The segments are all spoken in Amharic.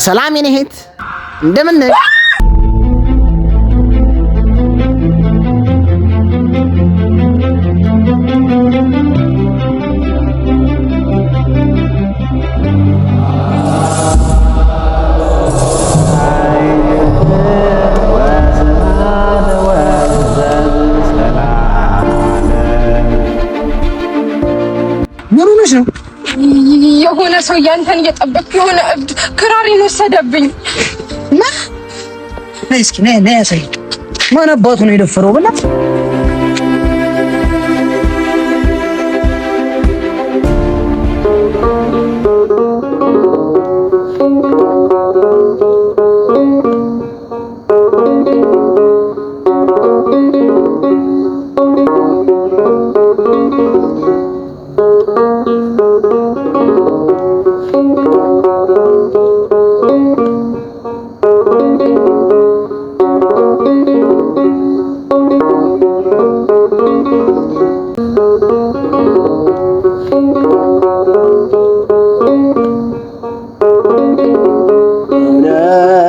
ሰላም የኔ እህት እንደምን ነሽ? ምን ሆነሽ ነው? የሆነ ሰው ያንተን እየጠበቅኩ የሆነ እብድ ክራሪን ወሰደብኝ። ነይ እስኪ ነይ ያሳይ። ማን አባቱ ነው የደፈረው ብላ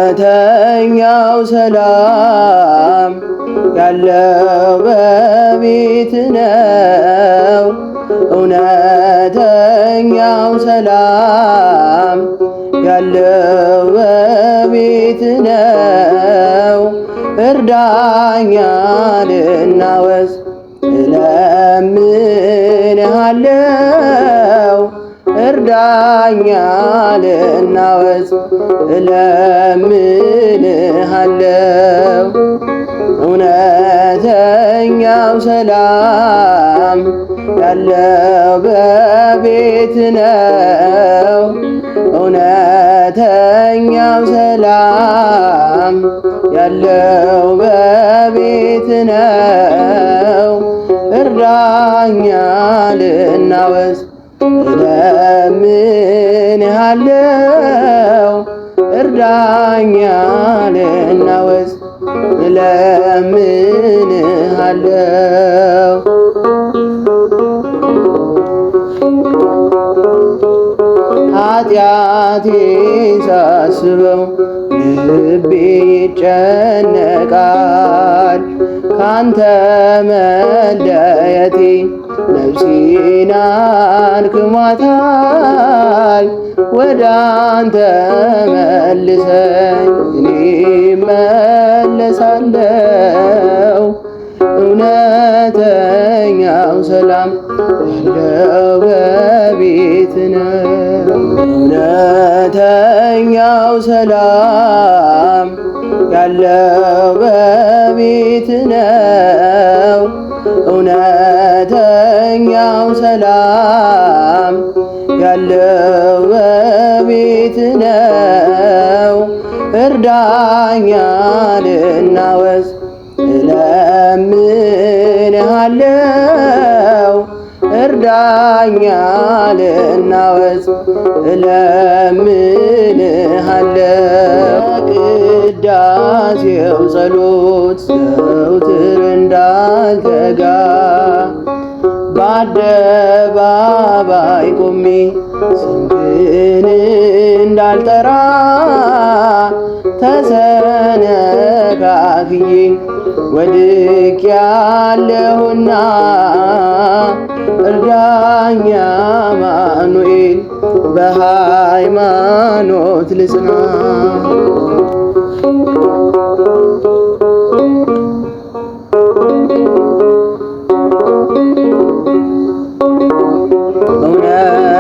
እውነተኛው ሰላም ያለው በቤት ነው። እውነተኛው ሰላም ያለው በቤት ነው። እርዳኛ ልናወዝ እለምንሃለው። እርዳኛ ልናወዝ እለምንሃለው። እውነተኛው ሰላም ያለው በቤት ነው። እውነተኛው ሰላም ያለው በቤት ነው። እርዳኛ ልናወዝ እለምንሃለው። እርዳኛ ልናወዝ እለምንሃለው። ኃጢአቴን ሳስበው ልቤ ይጨነቃል። ካንተ መለየቴ ነፍሴን አድክሟታል። ወደ አንተ መልሰኝ እኔ እመለሳለሁ። እውነተኛው ሰላም ያለው በቤት ነው። እውነተኛው ሰላም ያለው በቤት ነው። እውነተኛው ሰላም ያለው በቤት ነው። እርዳኛ ልናወዝ እለምንሃለው። እርዳኛ ልናወዝ እለምንሃለው። ቅዳሴው ጸሎት ዘውትር እንዳልተጋ በአደባባይ ቆሜ ስምህን እንዳልጠራ ተሰነካክዬ ወድቄያለሁና እርዳኝ አማኑኤል በሃይማኖት ልጽና።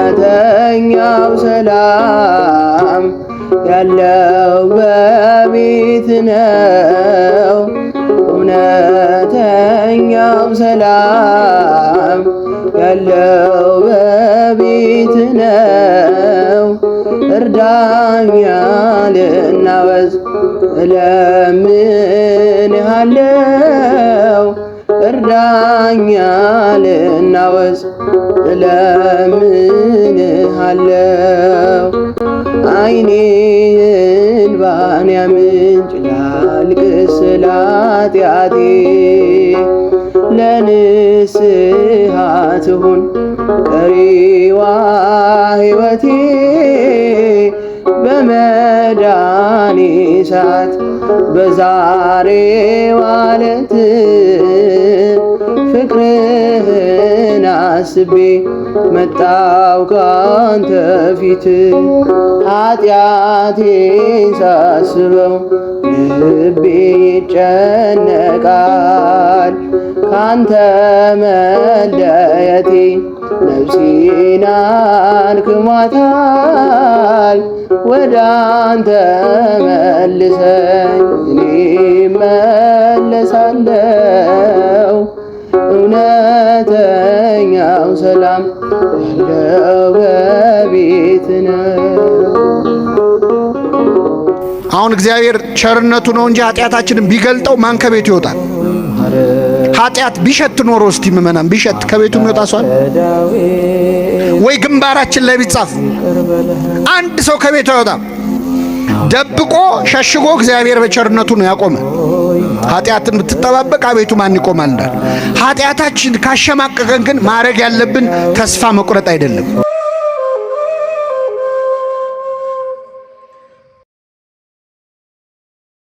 እውነተኛው ሰላም ያለው በቤት ነው። እውነተኛው ሰላም ያለው በቤት ነው። እርዳኛ ልናወዝ እለምንሃለው። እርዳኛ ልናወዝ እለምንሃለው። ዓይኔ እንባን ያምንጭ ላልቅስ ስለ ኃጢአቴ ለንስሐ ትሁን ቀሪዋ ሕይወቴ በመዳ ሰዓት በዛሬው ዕለት ፍቅርህን አስቤ መጣው ካንተ ፊት ኃጢአቴን ሳስበው ልቤ ይጨነቃል ካንተ መለየቴ ነፍሴን አድክሟታል ወደ አንተ መልሰኝ እኔ መለሳለው እውነተኛው ሰላም ያለው በቤት ነው። አሁን እግዚአብሔር ቸርነቱ ነው እንጂ ኃጢአታችንን ቢገልጠው ማን ከቤቱ ይወጣል? ኃጢአት ቢሸት ኖሮ እስቲ ምእመናን ቢሸት ከቤቱ የሚወጣ ሰው ወይ ግንባራችን ላይ ቢጻፍ አንድ ሰው ከቤቱ አይወጣም። ደብቆ ሸሽጎ እግዚአብሔር በቸርነቱ ነው ያቆመ። ኃጢአትን ብትጠባበቅ አቤቱ ማን ይቆማል እንዳል። ኃጢአታችን ካሸማቀቀን ግን ማድረግ ያለብን ተስፋ መቁረጥ አይደለም።